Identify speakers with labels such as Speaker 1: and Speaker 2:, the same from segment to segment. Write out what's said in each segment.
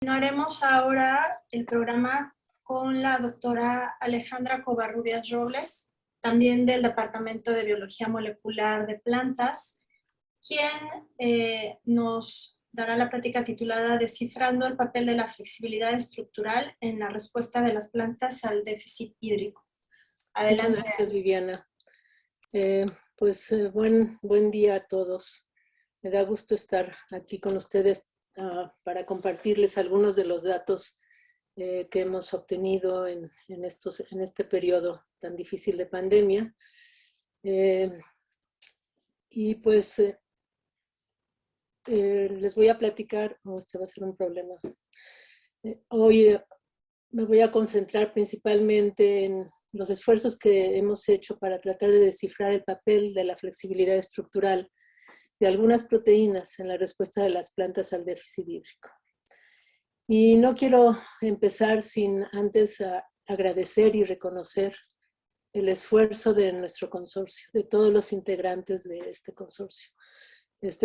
Speaker 1: Continuaremos ahora el programa con la doctora Alejandra Covarrubias Robles, también del Departamento de Biología Molecular de Plantas, quien nos dará la plática titulada Descifrando el papel de la flexibilidad estructural en la respuesta de las plantas al déficit hídrico. Adelante.
Speaker 2: Muchas gracias, Viviana. Buen día a todos. Me da gusto estar aquí con ustedes para compartirles algunos de los datos que hemos obtenido en este periodo tan difícil de pandemia. Les voy a platicar, este va a ser un problema. Hoy me voy a concentrar principalmente en los esfuerzos que hemos hecho para tratar de descifrar el papel de la flexibilidad estructural de algunas proteínas en la respuesta de las plantas al déficit hídrico. Y no quiero empezar sin antes agradecer y reconocer el esfuerzo de nuestro consorcio, de todos los integrantes de este consorcio.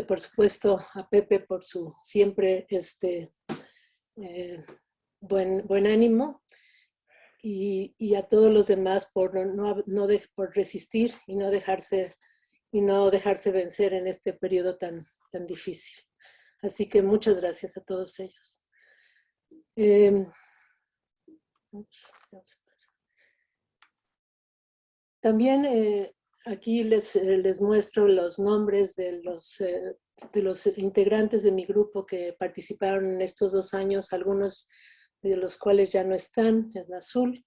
Speaker 2: Por supuesto, a Pepe por su siempre buen ánimo y a todos los demás por por resistir y no dejarse vencer en este periodo tan difícil. Así que muchas gracias a todos ellos. También aquí les muestro los nombres de los integrantes de mi grupo que participaron en estos 2 años, algunos de los cuales ya no están, en azul,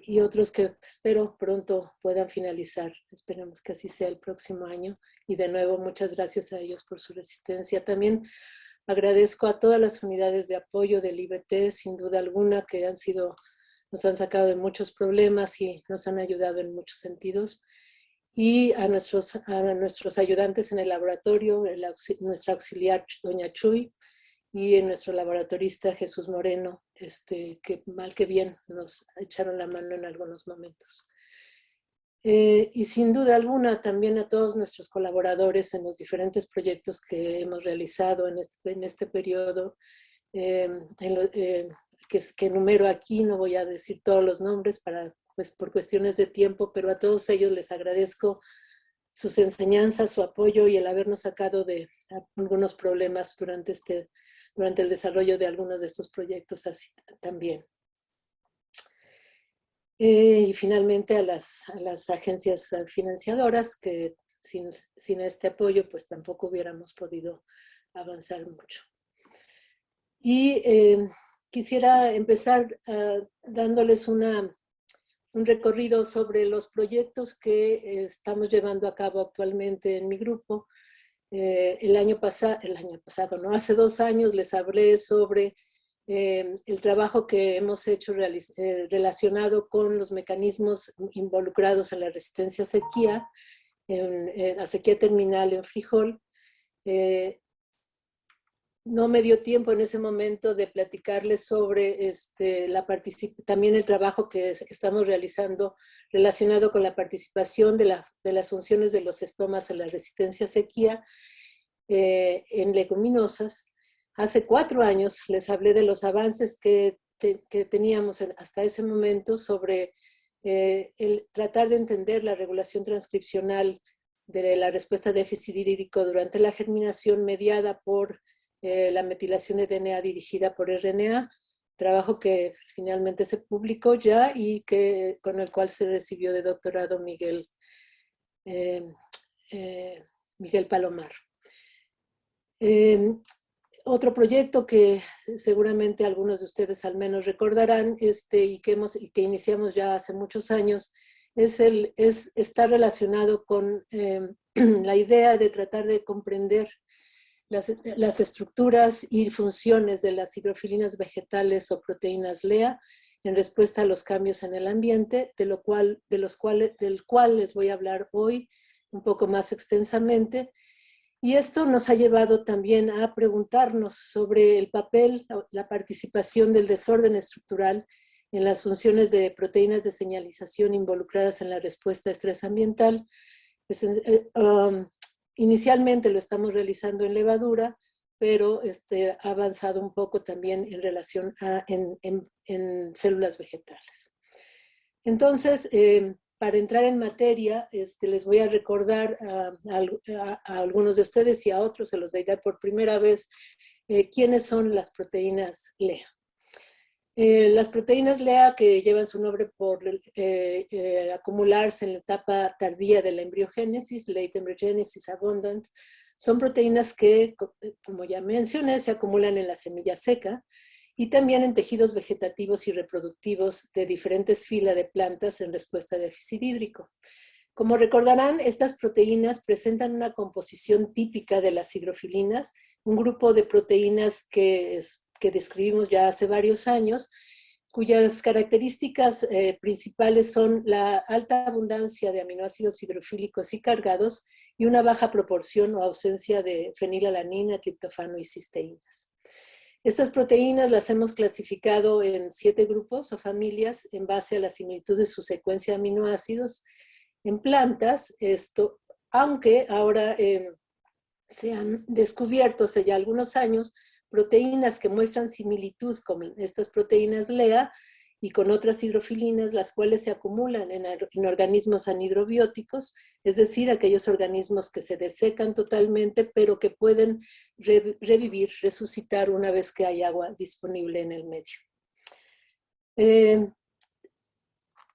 Speaker 2: y otros que espero pronto puedan finalizar. Esperemos que así sea el próximo año. Y de nuevo, muchas gracias a ellos por su resistencia. También agradezco a todas las unidades de apoyo del IBT, sin duda alguna, que nos han sacado de muchos problemas y nos han ayudado en muchos sentidos. Y a nuestros ayudantes en el laboratorio, nuestra auxiliar doña Chuy, y nuestro laboratorista Jesús Moreno, que mal que bien nos echaron la mano en algunos momentos. Y sin duda alguna también a todos nuestros colaboradores en los diferentes proyectos que hemos realizado en este periodo, que enumero aquí, no voy a decir todos los nombres por cuestiones de tiempo, pero a todos ellos les agradezco sus enseñanzas, su apoyo y el habernos sacado de algunos problemas durante el desarrollo de algunos de estos proyectos así también. Y finalmente a las agencias financiadoras que sin este apoyo pues tampoco hubiéramos podido avanzar mucho. Y quisiera empezar dándoles un recorrido sobre los proyectos que estamos llevando a cabo actualmente en mi grupo. Hace 2 años les hablé sobre el trabajo que hemos hecho relacionado con los mecanismos involucrados en la resistencia a sequía, a sequía terminal en frijol. No me dio tiempo en ese momento de platicarles sobre también el trabajo que estamos realizando relacionado con la participación de las funciones de los estomas en la resistencia a sequía en leguminosas. Hace 4 años les hablé de los avances que teníamos hasta ese momento sobre el tratar de entender la regulación transcripcional de la respuesta a déficit hídrico durante la germinación mediada por la metilación de DNA dirigida por RNA, trabajo que finalmente se publicó ya y con el cual se recibió de doctorado Miguel Palomar. Otro proyecto que seguramente algunos de ustedes al menos recordarán y que iniciamos ya hace muchos años está relacionado con la idea de tratar de comprender las estructuras y funciones de las hidrofilinas vegetales o proteínas LEA en respuesta a los cambios en el ambiente, del cual les voy a hablar hoy un poco más extensamente. Y esto nos ha llevado también a preguntarnos sobre el papel, la participación del desorden estructural en las funciones de proteínas de señalización involucradas en la respuesta a estrés ambiental. Inicialmente lo estamos realizando en levadura, pero ha avanzado un poco también en relación a en células vegetales. Entonces, para entrar en materia, les voy a recordar a algunos de ustedes y a otros, se los diré por primera vez, quiénes son las proteínas LEA. Las proteínas LEA, que llevan su nombre por acumularse en la etapa tardía de la embriogénesis, late embryogenesis abundant, son proteínas que, como ya mencioné, se acumulan en la semilla seca y también en tejidos vegetativos y reproductivos de diferentes filas de plantas en respuesta a déficit hídrico. Como recordarán, estas proteínas presentan una composición típica de las hidrofilinas, un grupo de proteínas que describimos ya hace varios años, cuyas características principales son la alta abundancia de aminoácidos hidrofílicos y cargados y una baja proporción o ausencia de fenilalanina, triptofano y cisteínas. Estas proteínas las hemos clasificado en 7 grupos o familias en base a la similitud de su secuencia de aminoácidos en plantas, aunque ahora se han descubierto hace ya algunos años proteínas que muestran similitud con estas proteínas LEA y con otras hidrofilinas, las cuales se acumulan en organismos anhidrobióticos, es decir, aquellos organismos que se desecan totalmente, pero que pueden revivir, resucitar una vez que hay agua disponible en el medio.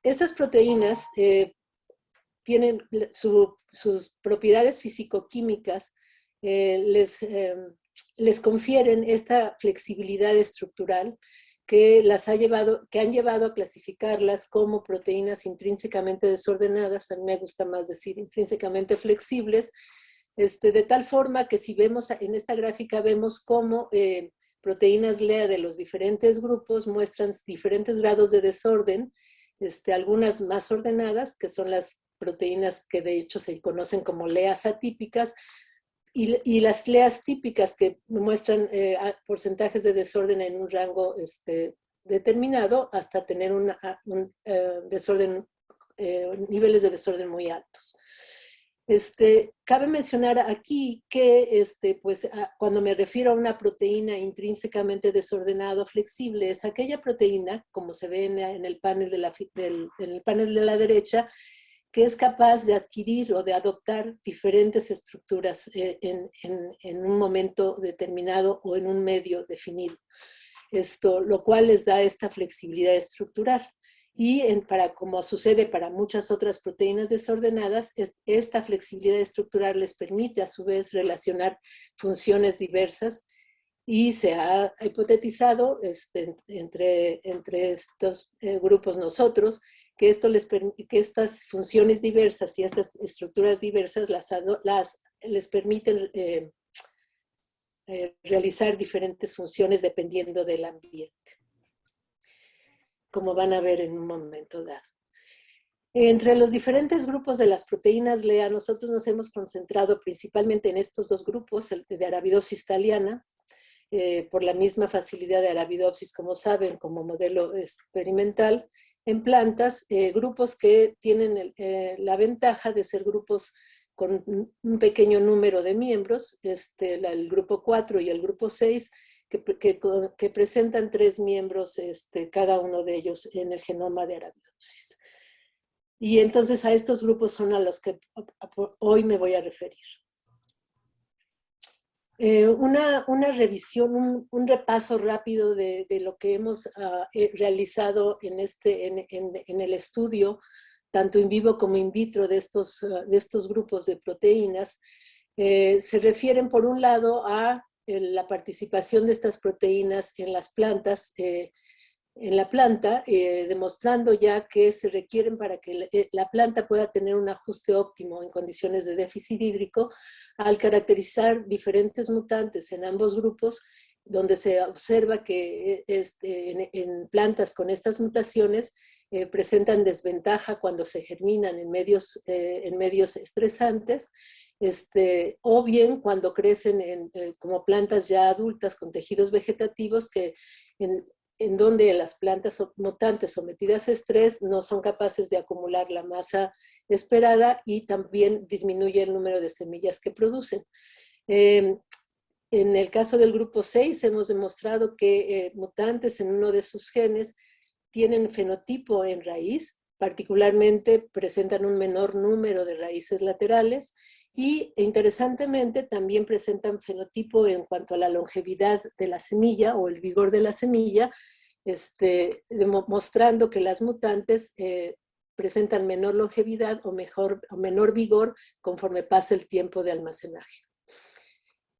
Speaker 2: Estas proteínas tienen sus propiedades fisicoquímicas, les confieren esta flexibilidad estructural que han llevado a clasificarlas como proteínas intrínsecamente desordenadas, a mí me gusta más decir intrínsecamente flexibles, de tal forma que si vemos en esta gráfica vemos cómo proteínas LEA de los diferentes grupos muestran diferentes grados de desorden, algunas más ordenadas, que son las proteínas que de hecho se conocen como LEAs atípicas, y las LEAs típicas que muestran porcentajes de desorden en un rango determinado hasta tener niveles de desorden muy altos. Cabe mencionar aquí que cuando me refiero a una proteína intrínsecamente desordenada o flexible, es aquella proteína, como se ve en el panel de la derecha, que es capaz de adquirir o de adoptar diferentes estructuras en un momento determinado o en un medio definido. Lo cual les da esta flexibilidad estructural. Y como sucede para muchas otras proteínas desordenadas, esta flexibilidad estructural les permite a su vez relacionar funciones diversas y se ha hipotetizado entre estos grupos nosotros que estas funciones diversas y estas estructuras diversas les permiten realizar diferentes funciones dependiendo del ambiente, como van a ver en un momento dado. Entre los diferentes grupos de las proteínas LEA, nosotros nos hemos concentrado principalmente en estos 2 grupos, el de Arabidopsis thaliana, por la misma facilidad de Arabidopsis, como saben, como modelo experimental, en plantas, grupos que tienen la ventaja de ser grupos con un pequeño número de miembros, el grupo 4 y el grupo 6, que presentan 3 miembros, cada uno de ellos en el genoma de Arabidopsis. Y entonces a estos grupos son a los que hoy me voy a referir. Una revisión, un repaso rápido de lo que hemos realizado en el estudio, tanto in vivo como in vitro de estos grupos de proteínas, se refieren por un lado a la participación de estas proteínas en las plantas, en la planta, demostrando ya que se requieren para que la planta pueda tener un ajuste óptimo en condiciones de déficit hídrico, al caracterizar diferentes mutantes en ambos grupos, donde se observa que en plantas con estas mutaciones presentan desventaja cuando se germinan en medios estresantes, o bien cuando crecen como plantas ya adultas con tejidos vegetativos que en donde las plantas mutantes sometidas a estrés no son capaces de acumular la masa esperada y también disminuye el número de semillas que producen. En el caso del grupo 6 hemos demostrado que mutantes en uno de sus genes tienen fenotipo en raíz, particularmente presentan un menor número de raíces laterales y interesantemente también presentan fenotipo en cuanto a la longevidad de la semilla o el vigor de la semilla, mostrando que las mutantes presentan menor longevidad o menor vigor conforme pasa el tiempo de almacenaje.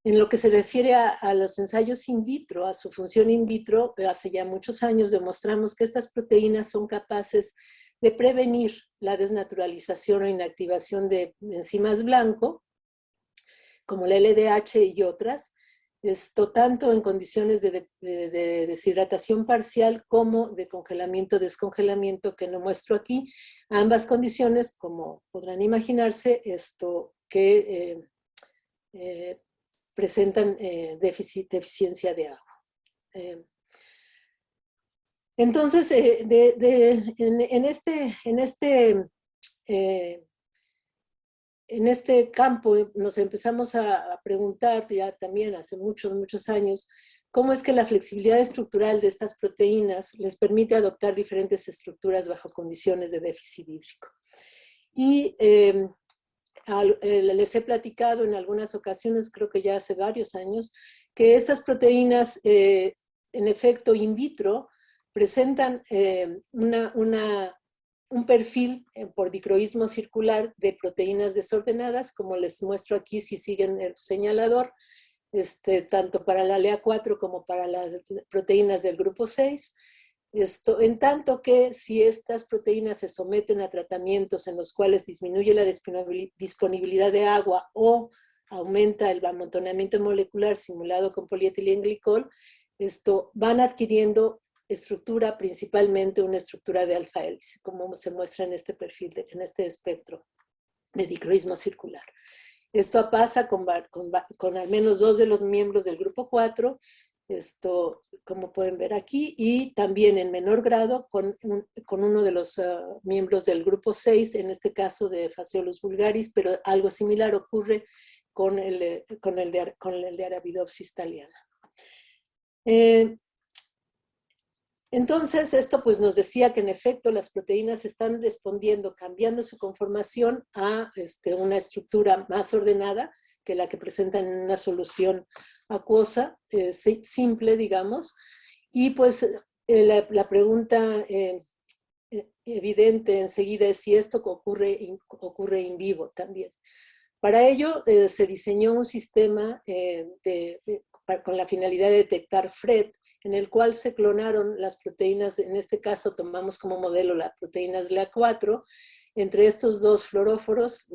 Speaker 2: En lo que se refiere a los ensayos in vitro, a su función in vitro, hace ya muchos años demostramos que estas proteínas son capaces de prevenir la desnaturalización o inactivación de enzimas blanco, como la LDH y otras, esto tanto en condiciones de deshidratación parcial como de congelamiento-descongelamiento, que no muestro aquí. Ambas condiciones, como podrán imaginarse, que presentan deficiencia de agua. Entonces, en este campo nos empezamos a preguntar ya también hace muchos años cómo es que la flexibilidad estructural de estas proteínas les permite adoptar diferentes estructuras bajo condiciones de déficit hídrico. Y les he platicado en algunas ocasiones, creo que ya hace varios años, que estas proteínas, en efecto, in vitro, presentan un perfil por dicroísmo circular de proteínas desordenadas, como les muestro aquí si siguen el señalador, tanto para la LEA4 como para las proteínas del grupo 6. En tanto que si estas proteínas se someten a tratamientos en los cuales disminuye la disponibilidad de agua o aumenta el amontonamiento molecular simulado con polietilenglicol, van adquiriendo estructura, principalmente una estructura de alfa hélice, como se muestra en este perfil, en este espectro de dicroísmo circular. Esto pasa con al menos 2 de los miembros del grupo 4, como pueden ver aquí, y también en menor grado con uno de los miembros del grupo 6, en este caso de Phaseolus vulgaris, pero algo similar ocurre con el de Arabidopsis thaliana. Entonces, esto pues nos decía que en efecto las proteínas están respondiendo, cambiando su conformación a una estructura más ordenada que la que presentan en una solución acuosa, simple, digamos. Y pues la pregunta evidente enseguida es si esto ocurre in vivo también. Para ello se diseñó un sistema con la finalidad de detectar FRET, en el cual se clonaron las proteínas, en este caso tomamos como modelo las proteínas LEA4, entre estos dos fluoróforos,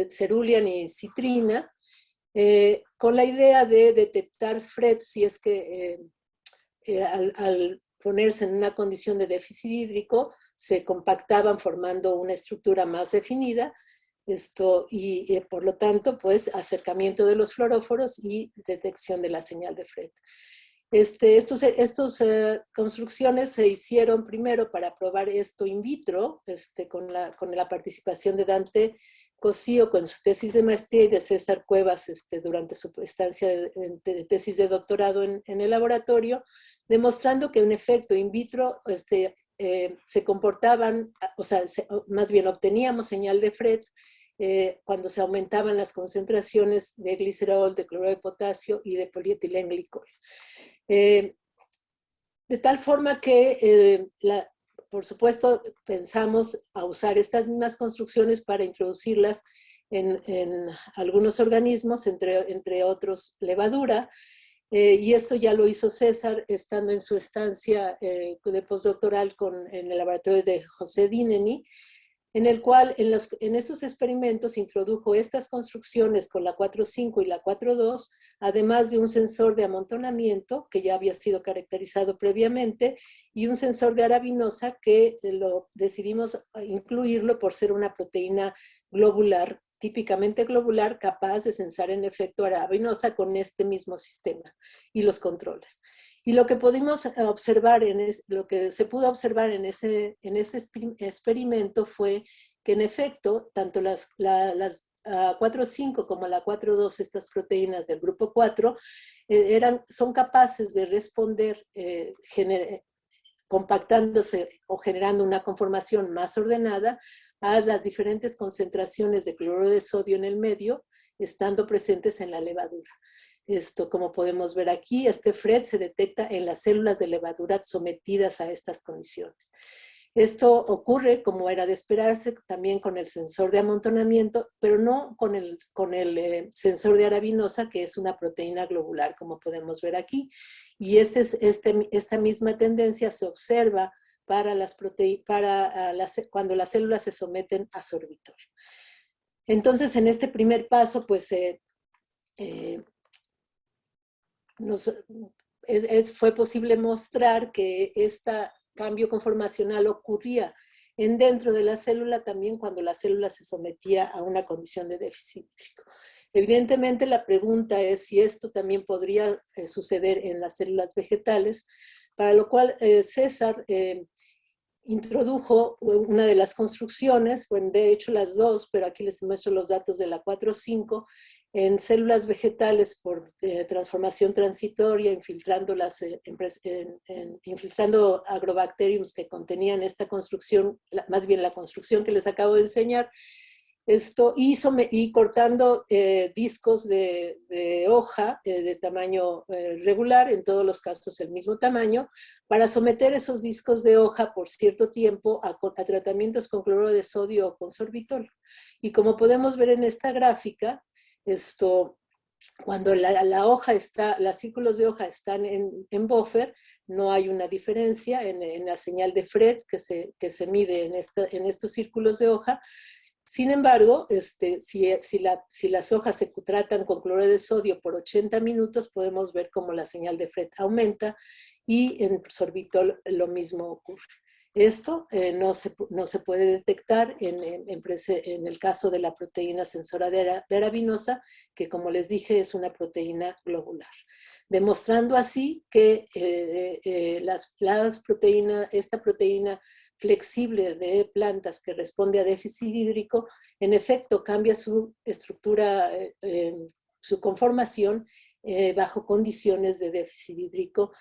Speaker 2: cerulean y citrina, con la idea de detectar FRET si es que al ponerse en una condición de déficit hídrico se compactaban formando una estructura más definida, y por lo tanto, pues, acercamiento de los fluoróforos y detección de la señal de FRET. Estas construcciones se hicieron primero para probar esto in vitro, con la participación de Dante Cosío con su tesis de maestría y de César Cuevas durante su estancia de tesis de doctorado en el laboratorio, demostrando que en efecto in vitro se comportaban, o sea, más bien obteníamos señal de FRET cuando se aumentaban las concentraciones de glicerol, de cloruro de potasio y de polietilenglicol. De tal forma que, por supuesto, pensamos a usar estas mismas construcciones para introducirlas en algunos organismos, entre otros levadura, y esto ya lo hizo César estando en su estancia de postdoctoral en el laboratorio de José Dineni, en el cual en estos experimentos introdujo estas construcciones con la 4.5 y la 4.2, además de un sensor de amontonamiento que ya había sido caracterizado previamente y un sensor de arabinosa que lo decidimos incluirlo por ser una proteína globular, típicamente globular, capaz de sensar en efecto arabinosa con este mismo sistema y los controles. Y lo que pudimos observar, lo que se pudo observar en ese experimento fue que en efecto, tanto las 4,5 como la 4,2, estas proteínas del grupo 4, son capaces de responder compactándose o generando una conformación más ordenada a las diferentes concentraciones de cloruro de sodio en el medio, estando presentes en la levadura. Esto, como podemos ver aquí, este FRET se detecta en las células de levadura sometidas a estas condiciones. Esto ocurre, como era de esperarse, también con el sensor de amontonamiento, pero no con el sensor de arabinosa, que es una proteína globular, como podemos ver aquí. Y esta misma tendencia se observa cuando las células se someten a sorbitol. Entonces, en este primer paso, pues, fue posible mostrar que este cambio conformacional ocurría dentro de la célula también cuando la célula se sometía a una condición de déficit hídrico. Evidentemente la pregunta es si esto también podría suceder en las células vegetales, para lo cual César introdujo una de las construcciones, bueno, de hecho las dos, pero aquí les muestro los datos de la 4,5, en células vegetales por transformación transitoria, infiltrando agrobacteriums que contenían esta construcción, más bien la construcción que les acabo de enseñar, y cortando discos de hoja de tamaño regular, en todos los casos el mismo tamaño, para someter esos discos de hoja por cierto tiempo a tratamientos con cloruro de sodio o con sorbitol. Y como podemos ver en esta gráfica, cuando los círculos de hoja están en buffer, no hay una diferencia en la señal de FRET que se mide en estos círculos de hoja. Sin embargo, si las hojas se tratan con cloruro de sodio por 80 minutos, podemos ver cómo la señal de FRET aumenta y en sorbitol lo mismo ocurre. Esto no se puede detectar en el caso de la proteína sensora de arabinosa, que como les dije es una proteína globular, demostrando así que esta proteína flexible de plantas que responde a déficit hídrico, en efecto cambia su estructura, su conformación bajo condiciones de déficit hídrico,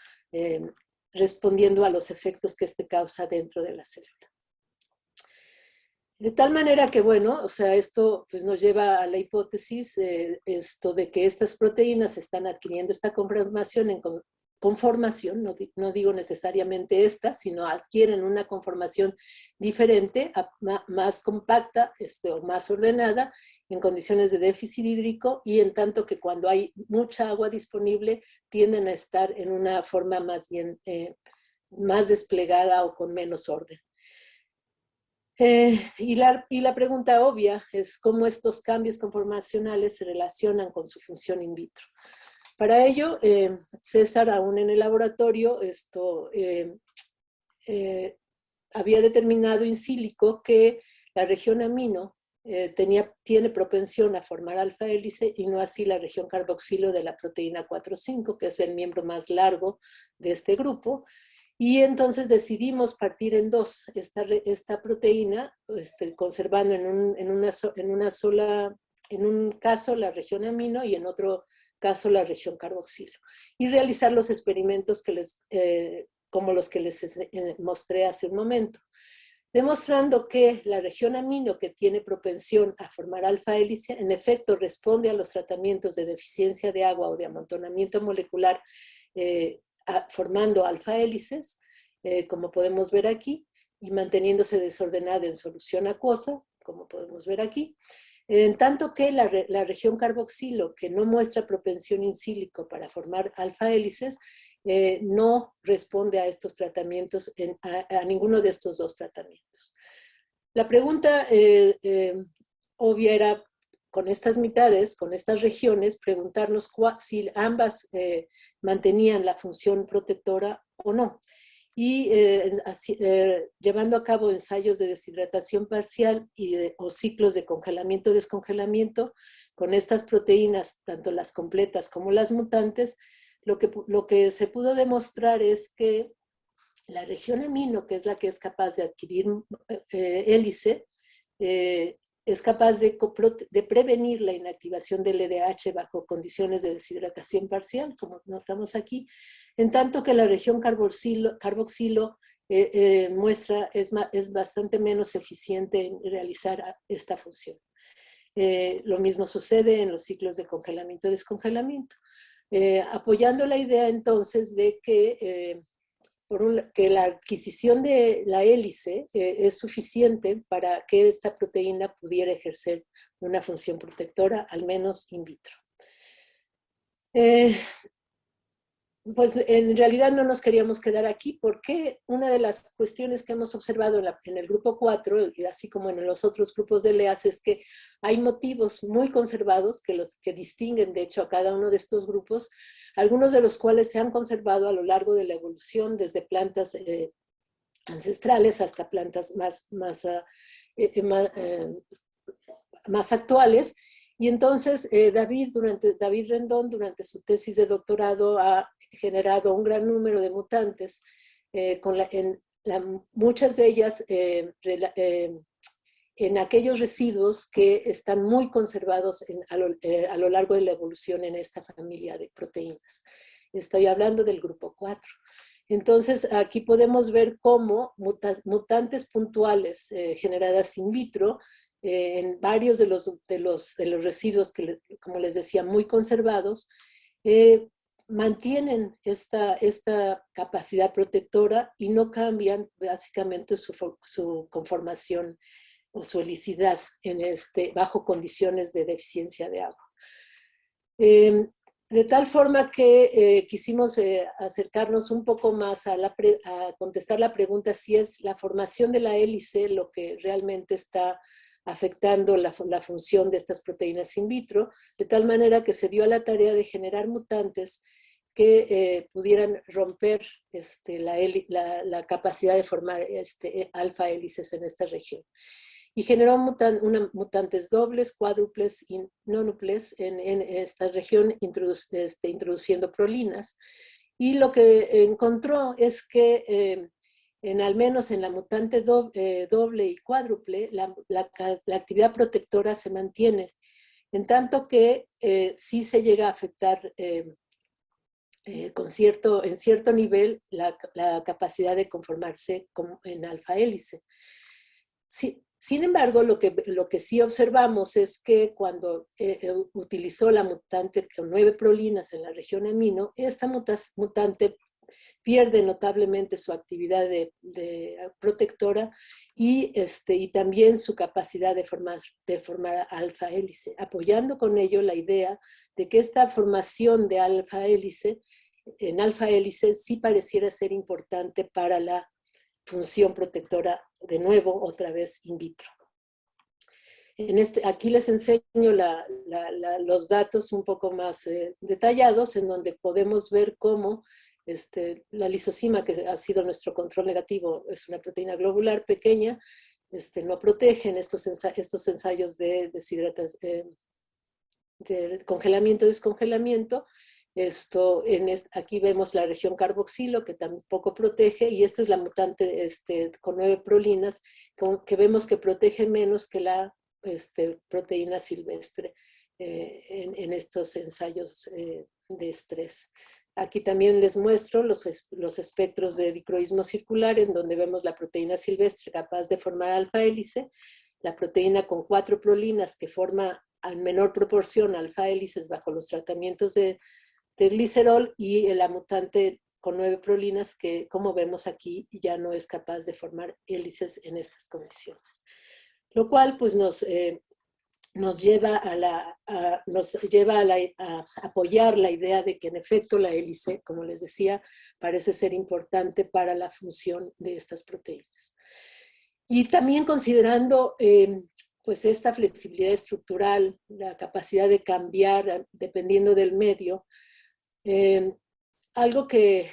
Speaker 2: respondiendo a los efectos que causa dentro de la célula. De tal manera que, bueno, o sea, esto pues, nos lleva a la hipótesis de que estas proteínas están adquiriendo esta conformación, no digo necesariamente esta, sino adquieren una conformación diferente, más compacta o más ordenada, en condiciones de déficit hídrico, y en tanto que cuando hay mucha agua disponible tienden a estar en una forma más bien más desplegada o con menos orden. Y la pregunta obvia es cómo estos cambios conformacionales se relacionan con su función in vitro. Para ello, César, aún en el laboratorio, había determinado in silico que la región amino tiene propensión a formar alfa hélice y no así la región carboxilo de la proteína 4,5, que es el miembro más largo de este grupo. Y entonces decidimos partir en dos esta proteína, conservando en un caso la región amino y en otro caso la región carboxilo, y realizar los experimentos como los que les mostré hace un momento, demostrando que la región amino, que tiene propensión a formar alfa hélice, en efecto responde a los tratamientos de deficiencia de agua o de amontonamiento molecular formando alfa hélices, como podemos ver aquí, y manteniéndose desordenada en solución acuosa, como podemos ver aquí, en tanto que la región carboxilo, que no muestra propensión in silico para formar alfa hélices, no responde a estos tratamientos, a ninguno de estos dos tratamientos. La pregunta obvia era, con estas mitades, con estas regiones, preguntarnos si ambas mantenían la función protectora o no. Y llevando a cabo ensayos de deshidratación parcial o ciclos de congelamiento-descongelamiento con estas proteínas, tanto las completas como las mutantes, lo que se pudo demostrar es que la región amino, que es la que es capaz de adquirir hélice, es capaz de prevenir la inactivación del LDH bajo condiciones de deshidratación parcial, como notamos aquí, en tanto que la región carboxilo es bastante menos eficiente en realizar esta función. Lo mismo sucede en los ciclos de congelamiento y descongelamiento. Apoyando la idea entonces de que que la adquisición de la hélice es suficiente para que esta proteína pudiera ejercer una función protectora, al menos in vitro. Pues en realidad no nos queríamos quedar aquí porque una de las cuestiones que hemos observado en el grupo 4, y así como en los otros grupos de LEAS, es que hay motivos muy conservados que distinguen de hecho a cada uno de estos grupos, algunos de los cuales se han conservado a lo largo de la evolución desde plantas ancestrales hasta plantas más actuales. Y entonces David Rendón, durante su tesis de doctorado, ha generado un gran número de mutantes, muchas de ellas en aquellos residuos que están muy conservados a lo largo de la evolución en esta familia de proteínas. Estoy hablando del grupo 4. Entonces, aquí podemos ver cómo mutantes puntuales generadas in vitro en varios de los residuos que, como les decía, muy conservados, mantienen esta capacidad protectora y no cambian básicamente su conformación o su helicidad bajo condiciones de deficiencia de agua. De tal forma que quisimos acercarnos un poco más a contestar la pregunta si es la formación de la hélice lo que realmente está afectando la función de estas proteínas in vitro, de tal manera que se dio a la tarea de generar mutantes que pudieran romper la capacidad de formar alfa hélices en esta región. Y generó mutantes dobles, cuádruples y nonuples en esta región, introduciendo prolinas. Y lo que encontró es que al menos en la mutante doble y cuádruple, la actividad protectora se mantiene, en tanto que sí se llega a afectar en cierto nivel la capacidad de conformarse en alfa hélice. Sí, sin embargo, lo que sí observamos es que cuando utilizó la mutante con 9 prolinas en la región amino, esta mutante pierde notablemente su actividad de protectora y también su capacidad de formar alfa hélice, apoyando con ello la idea de que esta formación de alfa hélice sí pareciera ser importante para la función protectora, de nuevo, otra vez in vitro. Aquí les enseño los datos un poco más detallados, en donde podemos ver cómo la lisozima, que ha sido nuestro control negativo, es una proteína globular pequeña, no protege en estos ensayos de deshidratación, de congelamiento y descongelamiento. Aquí vemos la región carboxilo, que tampoco protege, y esta es la mutante con 9 prolinas, que vemos que protege menos que la proteína silvestre en estos ensayos de estrés. Aquí también les muestro los espectros de dicroísmo circular, en donde vemos la proteína silvestre capaz de formar alfa hélice, la proteína con 4 prolinas que forma en menor proporción alfa hélices bajo los tratamientos de glicerol, y la mutante con 9 prolinas que, como vemos aquí, ya no es capaz de formar hélices en estas condiciones. Lo cual pues nos lleva a apoyar la idea de que en efecto la hélice, como les decía, parece ser importante para la función de estas proteínas. Y también considerando pues esta flexibilidad estructural, la capacidad de cambiar dependiendo del medio, algo que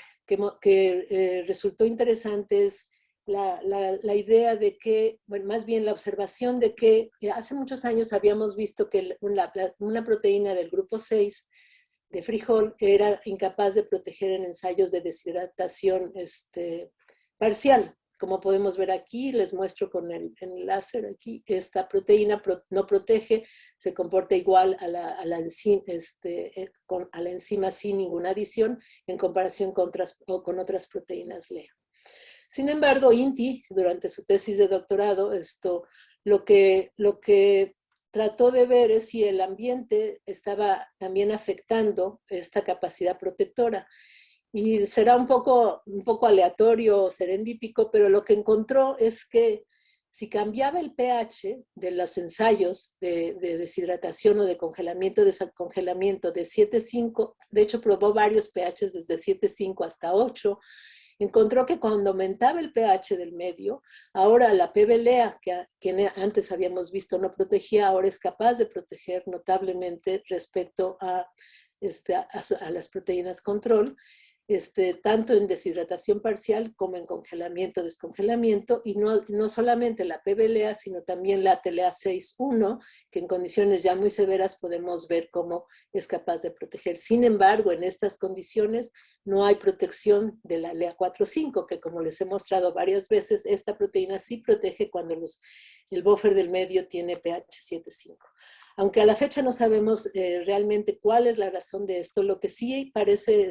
Speaker 2: resultó interesante es la idea de que, bueno, más bien la observación de que hace muchos años habíamos visto que una proteína del grupo 6 de frijol era incapaz de proteger en ensayos de deshidratación parcial. como podemos ver aquí, les muestro con el láser aquí, esta proteína no protege, se comporta igual a la enzima sin ninguna adición en comparación con otras proteínas LEA. Sin embargo, INTI, durante su tesis de doctorado, lo que trató de ver es si el ambiente estaba también afectando esta capacidad protectora. Y será un poco aleatorio o serendípico, pero lo que encontró es que si cambiaba el pH de los ensayos de deshidratación o de congelamiento, descongelamiento de 7,5, de hecho probó varios pHs desde 7,5 hasta 8, encontró que cuando aumentaba el pH del medio, ahora la PBLEA, que antes habíamos visto no protegía, ahora es capaz de proteger notablemente respecto a las proteínas control, tanto en deshidratación parcial como en congelamiento, descongelamiento, y no solamente la PBLEA, sino también la TLA6-1, que en condiciones ya muy severas podemos ver cómo es capaz de proteger. Sin embargo, en estas condiciones no hay protección de la LEA4-5, que como les he mostrado varias veces, esta proteína sí protege cuando el buffer del medio tiene pH 7,5. Aunque a la fecha no sabemos realmente cuál es la razón de esto, lo que sí parece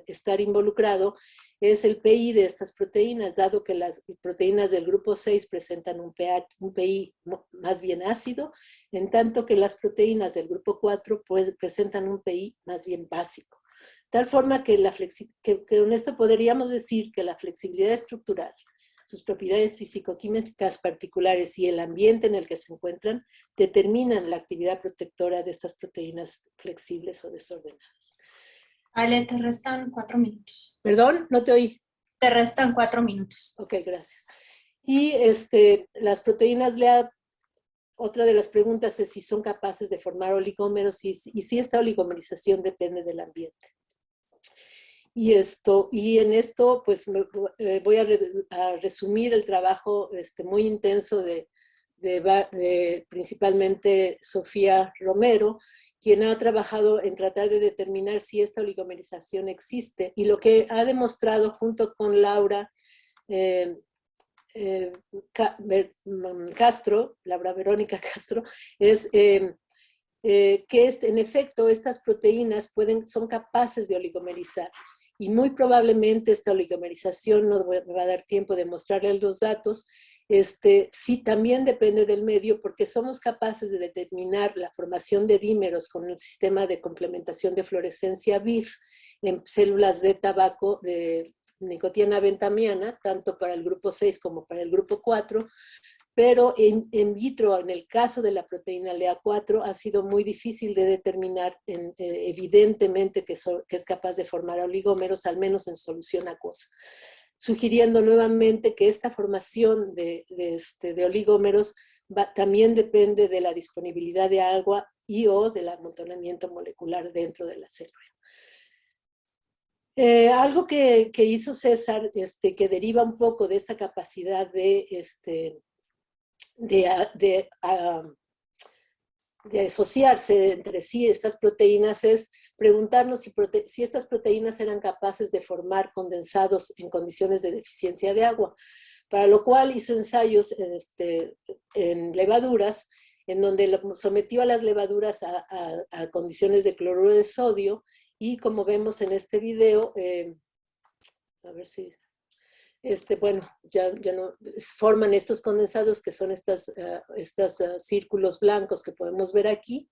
Speaker 2: estar involucrado es el PI de estas proteínas, dado que las proteínas del grupo 6 presentan un PI más bien ácido, en tanto que las proteínas del grupo 4 presentan un PI más bien básico. Tal forma que con esto podríamos decir que la flexibilidad estructural, sus propiedades físico-químicas particulares y el ambiente en el que se encuentran determinan la actividad protectora de estas proteínas flexibles o desordenadas.
Speaker 1: Ale, te restan 4 minutos.
Speaker 2: Perdón, no te oí.
Speaker 1: Te restan 4 minutos.
Speaker 2: Ok, gracias. Y las proteínas LEA, otra de las preguntas es si son capaces de formar oligómeros y si esta oligomerización depende del ambiente. Y en esto, pues voy a resumir el trabajo muy intenso de principalmente Sofía Romero, quien ha trabajado en tratar de determinar si esta oligomerización existe. Y lo que ha demostrado junto con Laura Castro, Laura Verónica Castro, es que en efecto estas proteínas son capaces de oligomerizar. Y muy probablemente esta oligomerización, no me va a dar tiempo de mostrarles los datos, sí también depende del medio porque somos capaces de determinar la formación de dímeros con el sistema de complementación de fluorescencia BIF en células de tabaco de nicotina bentamiana, tanto para el grupo 6 como para el grupo 4, pero en vitro, en el caso de la proteína LEA4, ha sido muy difícil de determinar evidentemente que es capaz de formar oligómeros, al menos en solución acuosa, sugiriendo nuevamente que esta formación de oligómeros también depende de la disponibilidad de agua y o del amontonamiento molecular dentro de la célula. Algo que hizo César, que deriva un poco de esta capacidad de asociarse entre sí estas proteínas es preguntarnos si estas proteínas eran capaces de formar condensados en condiciones de deficiencia de agua, para lo cual hizo ensayos en levaduras, en donde sometió a las levaduras a condiciones de cloruro de sodio, y como vemos en este video, a ver si... bueno, ya no, forman estos condensados que son estos círculos blancos que podemos ver aquí,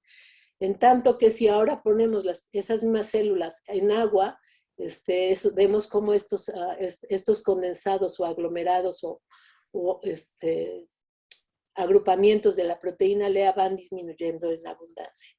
Speaker 2: en tanto que si ahora ponemos esas mismas células en agua, vemos cómo estos condensados o aglomerados o agrupamientos de la proteína LEA van disminuyendo en abundancia.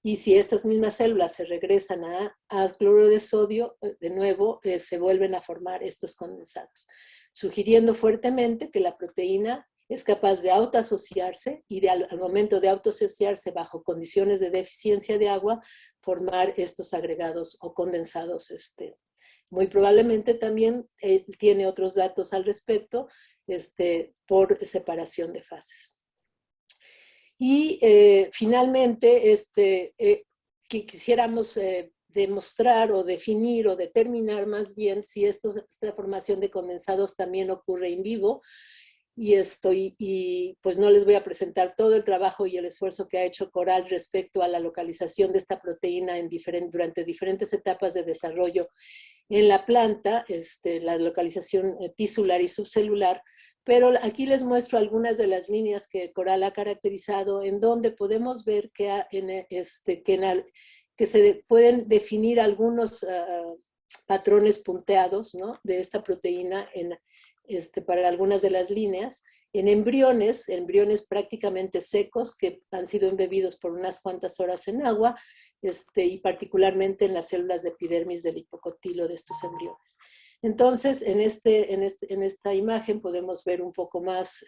Speaker 2: Y si estas mismas células se regresan al cloruro de sodio, de nuevo se vuelven a formar estos condensados, sugiriendo fuertemente que la proteína es capaz de autoasociarse y al momento de autoasociarse bajo condiciones de deficiencia de agua, formar estos agregados o condensados. Muy probablemente también tiene otros datos al respecto por separación de fases. Y finalmente, quisiéramos demostrar o definir o determinar más bien si esta formación de condensados también ocurre en vivo. Y pues no les voy a presentar todo el trabajo y el esfuerzo que ha hecho Coral respecto a la localización de esta proteína durante diferentes etapas de desarrollo en la planta, la localización tisular y subcelular, pero aquí les muestro algunas de las líneas que Coral ha caracterizado, en donde podemos ver que se pueden definir algunos patrones punteados, ¿no?, de esta proteína para algunas de las líneas, en embriones prácticamente secos que han sido embebidos por unas cuantas horas en agua, y particularmente en las células de epidermis del hipocotilo de estos embriones. Entonces, en esta imagen podemos ver un poco más,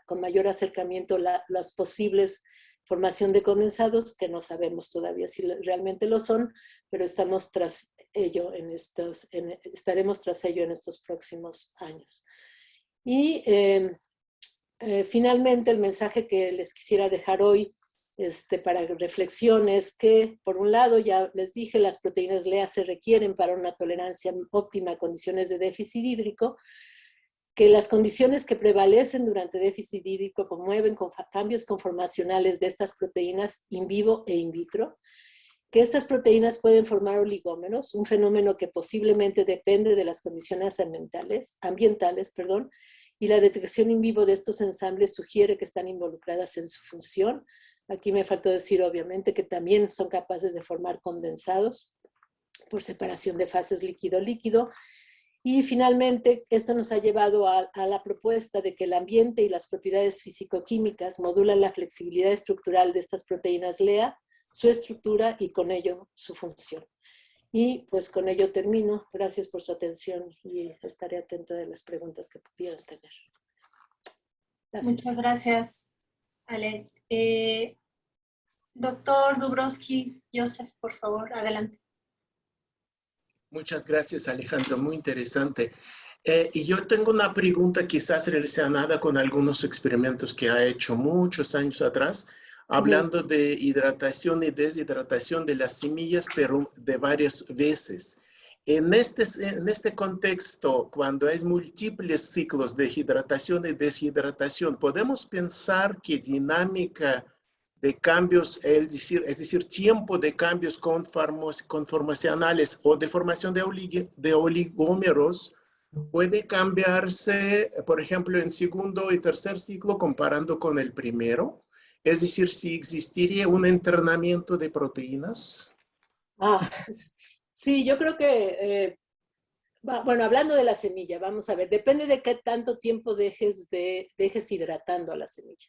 Speaker 2: con mayor acercamiento, las posibles formación de condensados, que no sabemos todavía si realmente lo son, pero estamos tras ello estaremos tras ello en estos próximos años. Y finalmente el mensaje que les quisiera dejar hoy para reflexión es que, por un lado, ya les dije, las proteínas LEA se requieren para una tolerancia óptima a condiciones de déficit hídrico, que las condiciones que prevalecen durante déficit hídrico promueven cambios conformacionales de estas proteínas in vivo e in vitro, que estas proteínas pueden formar oligómeros, un fenómeno que posiblemente depende de las condiciones ambientales, y la detección in vivo de estos ensambles sugiere que están involucradas en su función. Aquí me faltó decir, obviamente, que también son capaces de formar condensados por separación de fases líquido-líquido. Y finalmente, esto nos ha llevado a la propuesta de que el ambiente y las propiedades físico-químicas modulan la flexibilidad estructural de estas proteínas LEA, su estructura y con ello su función. Y pues con ello termino. Gracias por su atención y estaré atenta de las preguntas que pudieran tener.
Speaker 1: Gracias. Muchas gracias, Ale. Doctor Dubrovsky, Joseph, por favor, adelante.
Speaker 3: Muchas gracias, Alejandro, muy interesante. Y yo tengo una pregunta quizás relacionada con algunos experimentos que ha hecho muchos años atrás, hablando de hidratación y deshidratación de las semillas, pero de varias veces. En este contexto, cuando hay múltiples ciclos de hidratación y deshidratación, ¿podemos pensar que dinámica de cambios, es decir, tiempo de cambios conformacionales o de formación de oligómeros puede cambiarse, por ejemplo, en segundo y tercer ciclo comparando con el primero? Es decir, si existiría un entrenamiento de proteínas.
Speaker 2: Sí, yo creo que, bueno, hablando de la semilla, vamos a ver, depende de qué tanto tiempo dejes hidratando a la semilla,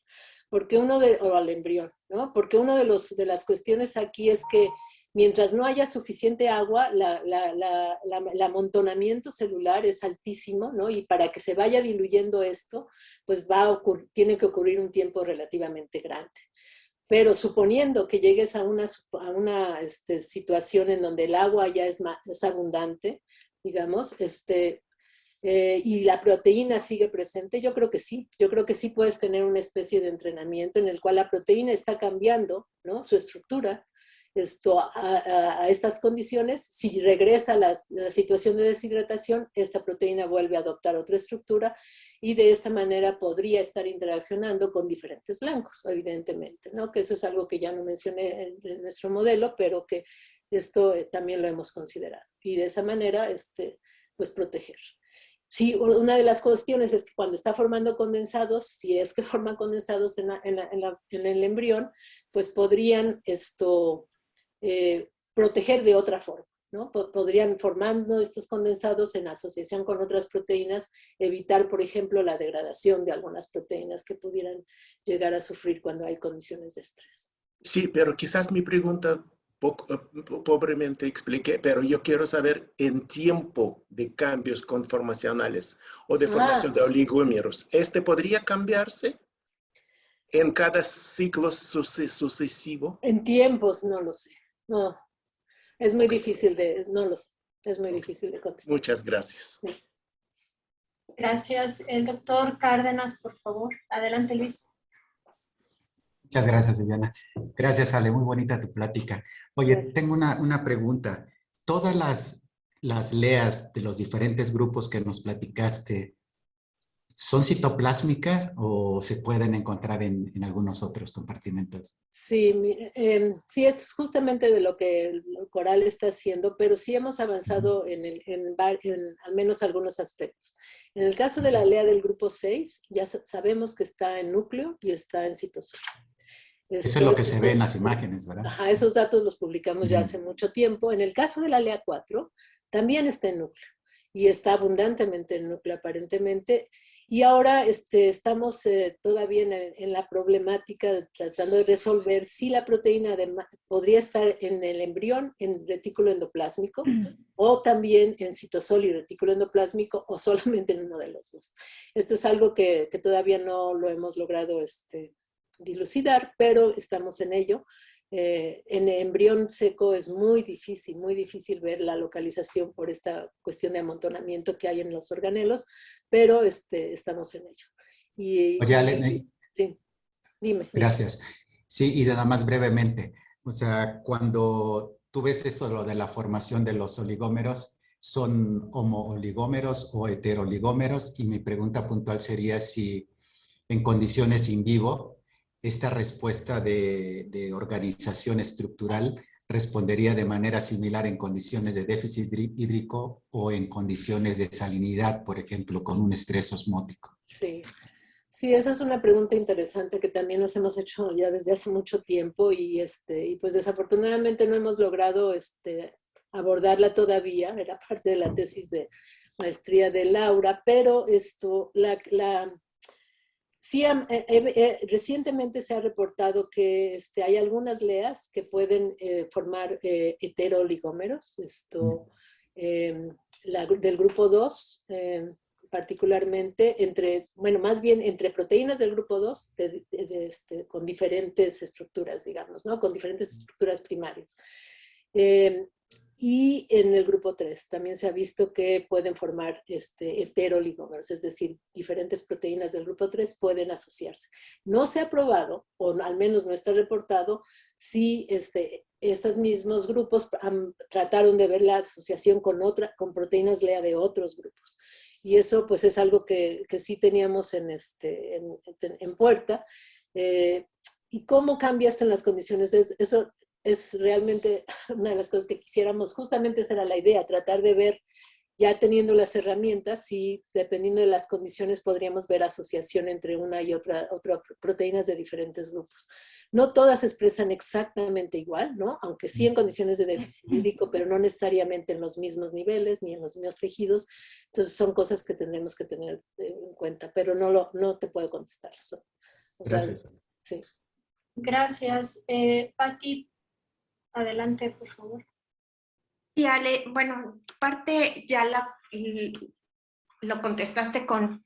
Speaker 2: o al embrión, ¿no? Porque una de las cuestiones aquí es que mientras no haya suficiente agua, el amontonamiento celular es altísimo, ¿no? Y para que se vaya diluyendo esto, pues tiene que ocurrir un tiempo relativamente grande. Pero suponiendo que llegues a una situación en donde el agua ya es abundante, digamos, y la proteína sigue presente, yo creo que sí puedes tener una especie de entrenamiento en el cual la proteína está cambiando, ¿no?, su estructura a estas condiciones. Si regresa la situación de deshidratación, esta proteína vuelve a adoptar otra estructura y de esta manera podría estar interaccionando con diferentes blancos, evidentemente, ¿no? Que eso es algo que ya no mencioné en nuestro modelo, pero que esto también lo hemos considerado. Y de esa manera, pues proteger. Sí, una de las cuestiones es que cuando está formando condensados, si es que forman condensados en el embrión, pues podrían proteger de otra forma, ¿no? Podrían, formando estos condensados en asociación con otras proteínas, evitar, por ejemplo, la degradación de algunas proteínas que pudieran llegar a sufrir cuando hay condiciones de estrés.
Speaker 3: Sí, pero quizás mi pregunta pobremente expliqué, pero yo quiero saber en tiempo de cambios conformacionales o de formación de oligómeros. ¿Podría cambiarse en cada ciclo sucesivo?
Speaker 2: En tiempos, no lo sé. No, es muy difícil no lo sé. Es muy difícil de contestar.
Speaker 3: Muchas gracias.
Speaker 2: Sí.
Speaker 1: Gracias. El doctor Cárdenas, por favor. Adelante, Luis.
Speaker 4: Muchas gracias, Viviana. Gracias, Ale. Muy bonita tu plática. Oye,
Speaker 2: Gracias.
Speaker 4: tengo una pregunta. ¿Todas las LEAs de los diferentes grupos que nos platicaste son citoplásmicas o se pueden encontrar en algunos otros compartimentos?
Speaker 2: Sí, sí, esto es justamente de lo que el Coral está haciendo, pero sí hemos avanzado en al menos algunos aspectos. En el caso de la LEA del grupo 6, ya sabemos que está en núcleo y está en citosol.
Speaker 4: Eso es lo que se ve en las imágenes, ¿verdad?
Speaker 2: Ajá, esos datos los publicamos ya hace mucho tiempo. En el caso de la LEA 4, también está en núcleo y está abundantemente en núcleo aparentemente. Y ahora estamos todavía en la problemática tratando de resolver si la proteína podría estar en el embrión, en retículo endoplásmico, o también en citosol y retículo endoplásmico, o solamente en uno de los dos. Esto es algo que todavía no lo hemos logrado dilucidar, pero estamos en ello. En embrión seco es muy difícil ver la localización por esta cuestión de amontonamiento que hay en los organelos, pero estamos en ello.
Speaker 4: Oye, Ale,
Speaker 2: Sí, dime.
Speaker 4: gracias. Sí, y nada más brevemente. O sea, cuando tú ves esto, lo de la formación de los oligómeros, ¿son homo-oligómeros o heteroligómeros? Y mi pregunta puntual sería si en condiciones in vivo, esta respuesta de organización estructural respondería de manera similar en condiciones de déficit hídrico o en condiciones de salinidad, por ejemplo, con un estrés osmótico.
Speaker 2: Sí. Sí, esa es una pregunta interesante que también nos hemos hecho ya desde hace mucho tiempo y pues desafortunadamente no hemos logrado abordarla todavía, era parte de la tesis de maestría de Laura, pero sí, recientemente se ha reportado que hay algunas LEAs que pueden formar heteroligómeros, del grupo 2, particularmente más bien entre proteínas del grupo 2 con diferentes estructuras, digamos, ¿no? Con diferentes estructuras primarias. Y en el grupo 3 también se ha visto que pueden formar heteroligómeros, es decir, diferentes proteínas del grupo 3 pueden asociarse. No se ha probado, o al menos no está reportado, si estos mismos grupos trataron de ver la asociación con proteínas LEA de otros grupos. Y eso pues es algo que sí teníamos en puerta. ¿Y cómo cambia esto en las condiciones? Eso es realmente una de las cosas que quisiéramos, justamente esa era la idea, tratar de ver, ya teniendo las herramientas, si dependiendo de las condiciones podríamos ver asociación entre una y otra proteínas de diferentes grupos. No todas se expresan exactamente igual, ¿no? Aunque sí en condiciones de déficit hídrico, pero no necesariamente en los mismos niveles ni en los mismos tejidos. Entonces son cosas que tendremos que tener en cuenta, pero no te puedo contestar.
Speaker 4: Gracias.
Speaker 2: Sí.
Speaker 1: Gracias. Patti, adelante, por favor.
Speaker 5: Sí, Ale, bueno, parte ya lo contestaste con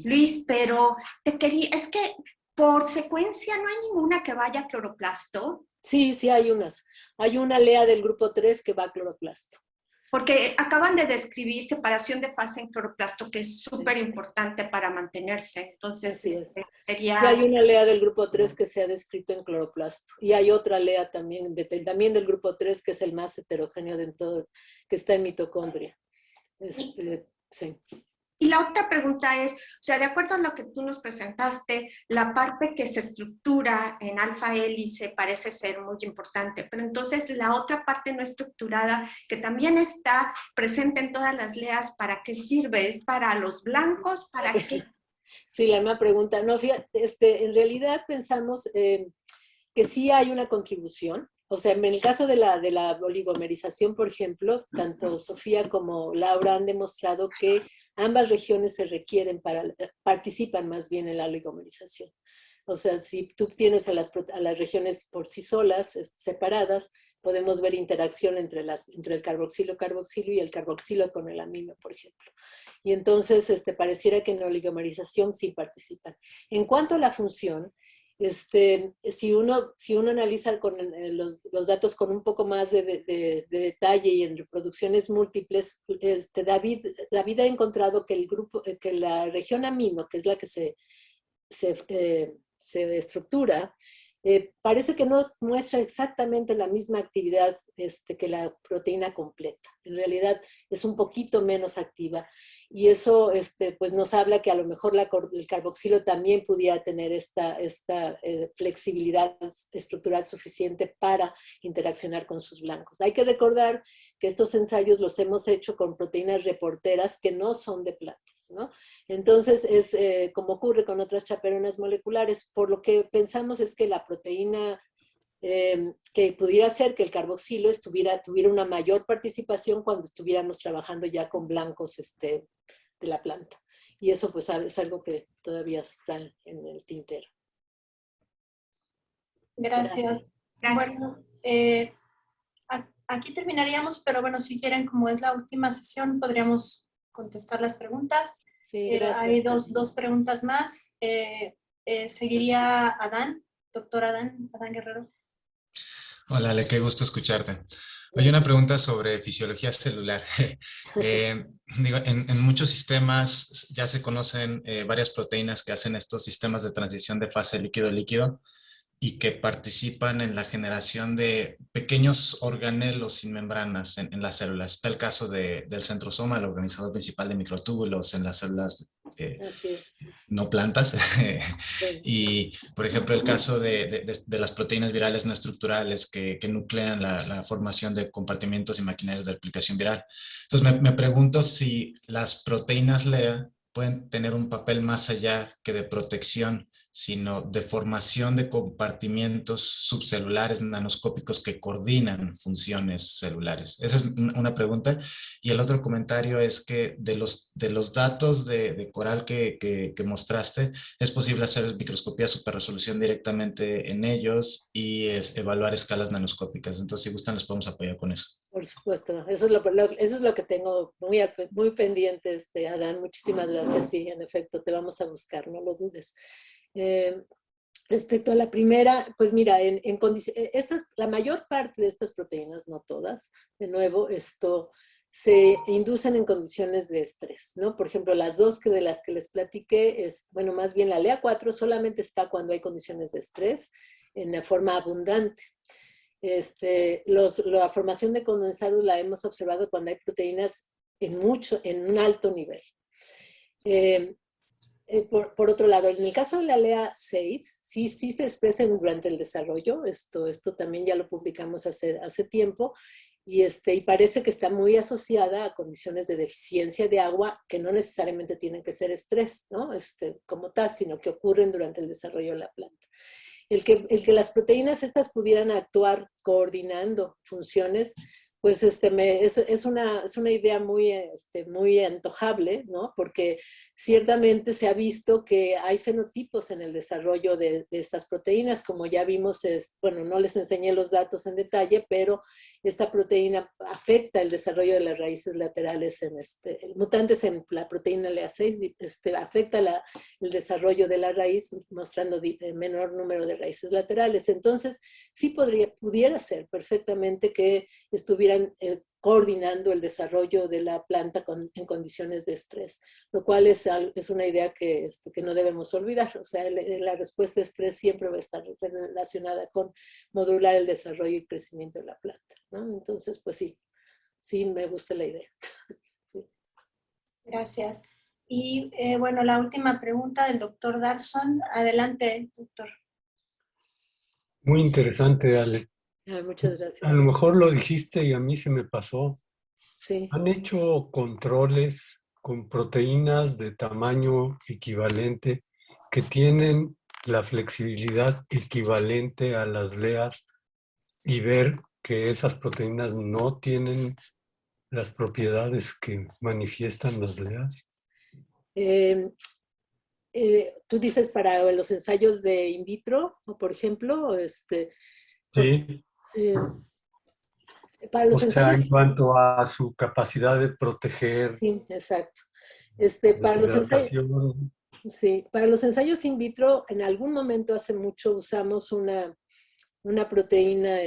Speaker 5: Luis, pero es que por secuencia no hay ninguna que vaya a cloroplasto.
Speaker 2: Sí, hay unas. Hay una LEA del grupo 3 que va a cloroplasto.
Speaker 5: Porque acaban de describir separación de fase en cloroplasto, que es súper importante para mantenerse. Entonces, sería...
Speaker 2: Y hay una LEA del grupo 3 que se ha descrito en cloroplasto. Y hay otra LEA también del grupo 3, que es el más heterogéneo de todo, que está en mitocondria. Sí.
Speaker 5: Y la otra pregunta es, o sea, de acuerdo a lo que tú nos presentaste, la parte que se estructura en alfa hélice parece ser muy importante, pero entonces la otra parte no estructurada, que también está presente en todas las LEAs, ¿para qué sirve? ¿Es para los blancos? ¿Para qué?
Speaker 2: Sí, la misma pregunta. No, fíjate, en realidad pensamos que sí hay una contribución. O sea, en el caso de la oligomerización, por ejemplo, tanto Sofía como Laura han demostrado que ambas regiones participan más bien en la oligomerización. O sea, si tú tienes a las regiones por sí solas, separadas, podemos ver interacción entre el carboxilo y el carboxilo con el amino, por ejemplo. Y entonces pareciera que en la oligomerización sí participan. En cuanto a la función, si uno analiza con los datos con un poco más de detalle y en reproducciones múltiples, David ha encontrado que la región amino, que es la que se se estructura, parece que no muestra exactamente la misma actividad que la proteína completa. En realidad es un poquito menos activa y eso pues nos habla que a lo mejor el carboxilo también pudiera tener esta flexibilidad estructural suficiente para interaccionar con sus blancos. Hay que recordar que estos ensayos los hemos hecho con proteínas reporteras que no son de plantas, ¿no? Entonces es como ocurre con otras chaperonas moleculares, por lo que pensamos es que la proteína que pudiera ser que el carboxilo tuviera una mayor participación cuando estuviéramos trabajando ya con blancos de la planta. Y eso pues es algo que todavía está en el tintero.
Speaker 1: Gracias.
Speaker 5: Gracias.
Speaker 1: Bueno, aquí terminaríamos, pero bueno, si quieren, como es la última sesión, podríamos contestar las preguntas.
Speaker 2: Sí, gracias.
Speaker 1: Hay dos preguntas más. Seguiría Adán, doctor Adán Guerrero.
Speaker 6: Hola, Ale, qué gusto escucharte. Oye, una pregunta sobre fisiología celular. Digo, en muchos sistemas ya se conocen varias proteínas que hacen estos sistemas de transición de fase líquido-líquido y que participan en la generación de pequeños organelos sin membranas en las células. Está el caso del centrosoma, el organizador principal de microtúbulos en las células
Speaker 2: Así es.
Speaker 6: no plantas.
Speaker 2: Sí.
Speaker 6: Y, por ejemplo, el caso de las proteínas virales no estructurales que nuclean la formación de compartimientos y maquinarias de replicación viral. Entonces, me pregunto si las proteínas LEA pueden tener un papel más allá que de protección, sino de formación de compartimientos subcelulares nanoscópicos que coordinan funciones celulares. Esa es una pregunta. Y el otro comentario es que de los datos de coral que mostraste, es posible hacer microscopía superresolución directamente en ellos y evaluar escalas nanoscópicas. Entonces, si gustan, les podemos apoyar con eso.
Speaker 2: Por supuesto, eso es lo que tengo muy pendiente, Adán. Muchísimas gracias. Sí, en efecto, te vamos a buscar, no lo dudes. Respecto a la primera, pues mira, la mayor parte de estas proteínas, no todas, de nuevo, se inducen en condiciones de estrés, ¿no? Por ejemplo, las dos de las que les platiqué, bueno, más bien la LEA4 solamente está cuando hay condiciones de estrés en forma abundante. La formación de condensado la hemos observado cuando hay proteínas en un alto nivel. Por otro lado, en el caso de la LEA6, sí se expresan durante el desarrollo. Esto también ya lo publicamos hace tiempo. Y parece que está muy asociada a condiciones de deficiencia de agua que no necesariamente tienen que ser estrés, ¿no? Como tal, sino que ocurren durante el desarrollo de la planta. El que las proteínas estas pudieran actuar coordinando funciones, pues es una idea muy antojable, ¿no? Porque ciertamente se ha visto que hay fenotipos en el desarrollo de estas proteínas, como ya vimos, bueno, no les enseñé los datos en detalle, pero esta proteína afecta el desarrollo de las raíces laterales mutantes en la proteína LEA6, afecta el desarrollo de la raíz, mostrando menor número de raíces laterales. Entonces, sí pudiera ser perfectamente que estuvieran coordinando el desarrollo de la planta en condiciones de estrés, lo cual es una idea que no debemos olvidar. O sea, la respuesta a estrés siempre va a estar relacionada con modular el desarrollo y crecimiento de la planta, ¿no? Entonces, pues sí me gusta la idea. Sí.
Speaker 1: Gracias. Y bueno, la última pregunta del doctor Darson. Adelante, doctor.
Speaker 7: Muy interesante, Ale.
Speaker 2: Muchas gracias.
Speaker 7: A lo mejor lo dijiste y a mí se me pasó.
Speaker 2: Sí.
Speaker 7: ¿Han hecho controles con proteínas de tamaño equivalente que tienen la flexibilidad equivalente a las LEAs y ver que esas proteínas no tienen las propiedades que manifiestan las LEAs?
Speaker 2: Tú dices para los ensayos de in vitro, por ejemplo,
Speaker 7: Sí.
Speaker 2: Para los ensayos,
Speaker 7: en cuanto a su capacidad de proteger.
Speaker 2: Sí, exacto. Para los ensayos in vitro, en algún momento hace mucho usamos una proteína,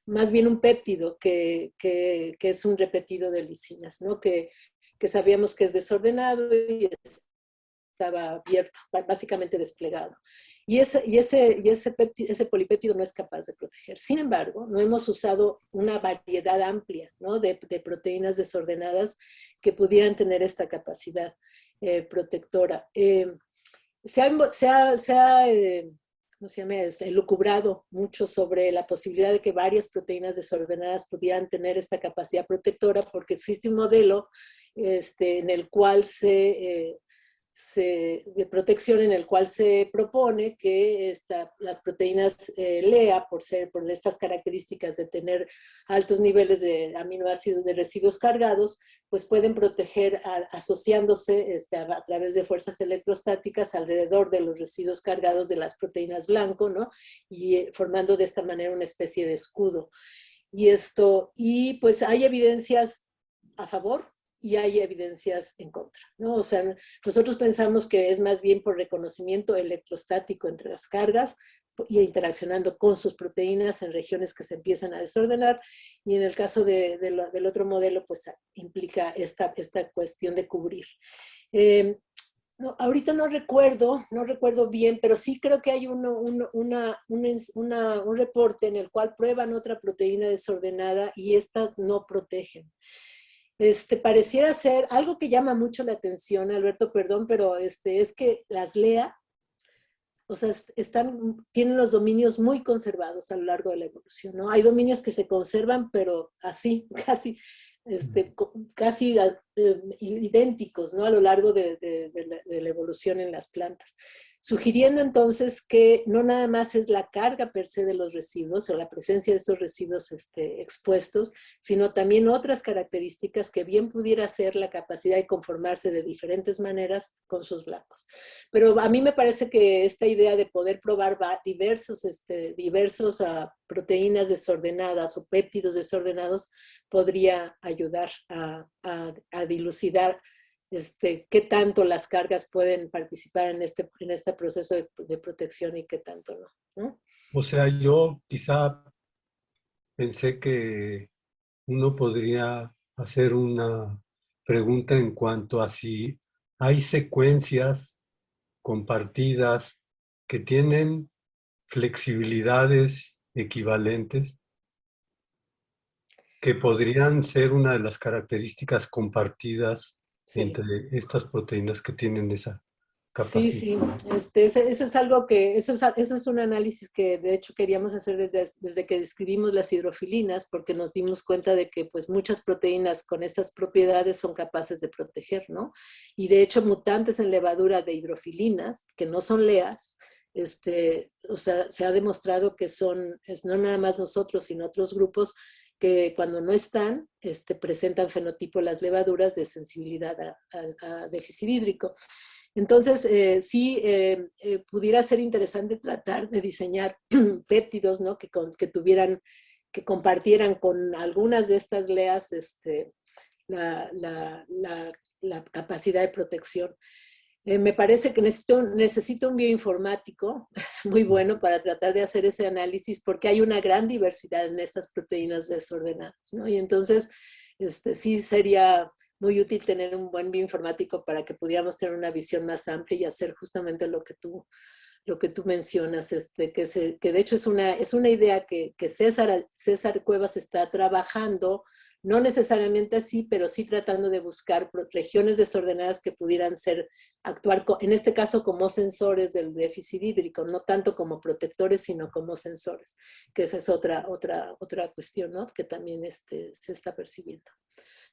Speaker 2: más bien un péptido que es un repetido de lisinas, ¿no? Que sabíamos que es desordenado y estaba abierto, básicamente desplegado. Y ese polipéptido no es capaz de proteger. Sin embargo, no hemos usado una variedad amplia, ¿no?, de proteínas desordenadas que pudieran tener esta capacidad protectora. Se ha ¿cómo se llama? Elucubrado mucho sobre la posibilidad de que varias proteínas desordenadas pudieran tener esta capacidad protectora, porque existe un modelo en el cual de protección en el cual se propone que las proteínas LEA, por estas características de tener altos niveles de aminoácidos de residuos cargados, pues pueden proteger asociándose a través de fuerzas electrostáticas alrededor de los residuos cargados de las proteínas blanco, ¿no? Y formando de esta manera una especie de escudo. Y pues hay evidencias a favor y hay evidencias en contra, ¿no? O sea, nosotros pensamos que es más bien por reconocimiento electrostático entre las cargas y interaccionando con sus proteínas en regiones que se empiezan a desordenar, y en el caso del otro modelo, pues implica esta cuestión de cubrir. No, ahorita no recuerdo bien, pero sí creo que hay un reporte en el cual prueban otra proteína desordenada y estas no protegen. Pareciera ser algo que llama mucho la atención, Alberto, perdón, pero es que las LEA, o sea, tienen los dominios muy conservados a lo largo de la evolución, ¿no? Hay dominios que se conservan, pero así, casi idénticos, ¿no?, a lo largo de la evolución en las plantas. Sugiriendo entonces que no nada más es la carga per se de los residuos o la presencia de estos residuos expuestos, sino también otras características que bien pudiera ser la capacidad de conformarse de diferentes maneras con sus blancos. Pero a mí me parece que esta idea de poder probar diversos proteínas desordenadas o péptidos desordenados podría ayudar a dilucidar qué tanto las cargas pueden participar en este proceso de protección y qué tanto no.
Speaker 7: O sea, yo quizá pensé que uno podría hacer una pregunta en cuanto a si hay secuencias compartidas que tienen flexibilidades equivalentes que podrían ser una de las características compartidas entre estas proteínas que tienen esa capacidad.
Speaker 2: Sí, eso es algo que, eso es un análisis que de hecho queríamos hacer desde que describimos las hidrofilinas, porque nos dimos cuenta de que pues muchas proteínas con estas propiedades son capaces de proteger, ¿no? Y de hecho mutantes en levadura de hidrofilinas, que no son LEAs, o sea, se ha demostrado que no nada más nosotros, sino otros grupos que cuando no están, presentan fenotipo las levaduras de sensibilidad a déficit hídrico. Entonces, pudiera ser interesante tratar de diseñar péptidos, ¿no?, que compartieran con algunas de estas LEAs la capacidad de protección. Me parece que necesito un bioinformático muy bueno para tratar de hacer ese análisis, porque hay una gran diversidad en estas proteínas desordenadas, ¿no? Y entonces, sí sería muy útil tener un buen bioinformático para que pudiéramos tener una visión más amplia y hacer justamente lo que tú mencionas, que de hecho es una idea que César Cuevas está trabajando, no necesariamente así, pero sí tratando de buscar regiones desordenadas que pudieran actuar, en este caso, como sensores del déficit hídrico, no tanto como protectores, sino como sensores, que esa es otra cuestión, ¿no?, que también se está percibiendo.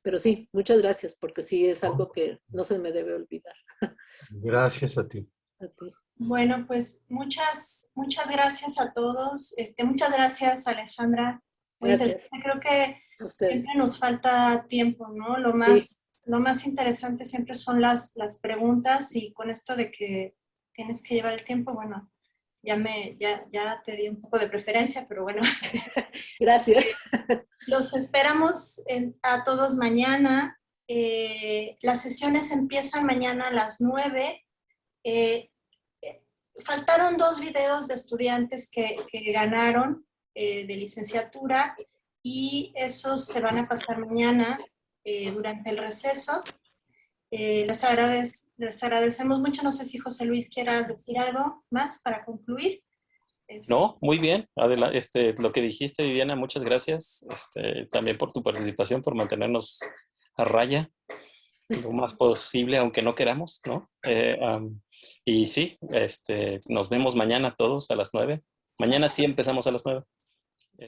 Speaker 2: Pero sí, muchas gracias, porque sí es algo que no se me debe olvidar.
Speaker 7: Gracias a ti.
Speaker 2: A ti.
Speaker 1: Bueno, pues muchas gracias a todos. Muchas gracias, Alejandra. Muy
Speaker 2: Gracias.
Speaker 1: Creo que siempre nos falta tiempo, ¿no? Lo más interesante siempre son las preguntas, y con esto de que tienes que llevar el tiempo, bueno, ya te di un poco de preferencia, pero bueno.
Speaker 2: Gracias.
Speaker 1: Los esperamos a todos mañana. Las sesiones empiezan mañana a las 9. Faltaron 2 videos de estudiantes que ganaron de licenciatura, y esos se van a pasar mañana durante el receso. Les agradecemos mucho. No sé si José Luis quieras decir algo más para concluir.
Speaker 8: No, muy bien. Lo que dijiste, Viviana, muchas gracias. También por tu participación, por mantenernos a raya lo más posible, aunque no queramos, ¿no? Y sí, nos vemos mañana todos a las 9. Mañana sí empezamos a las 9.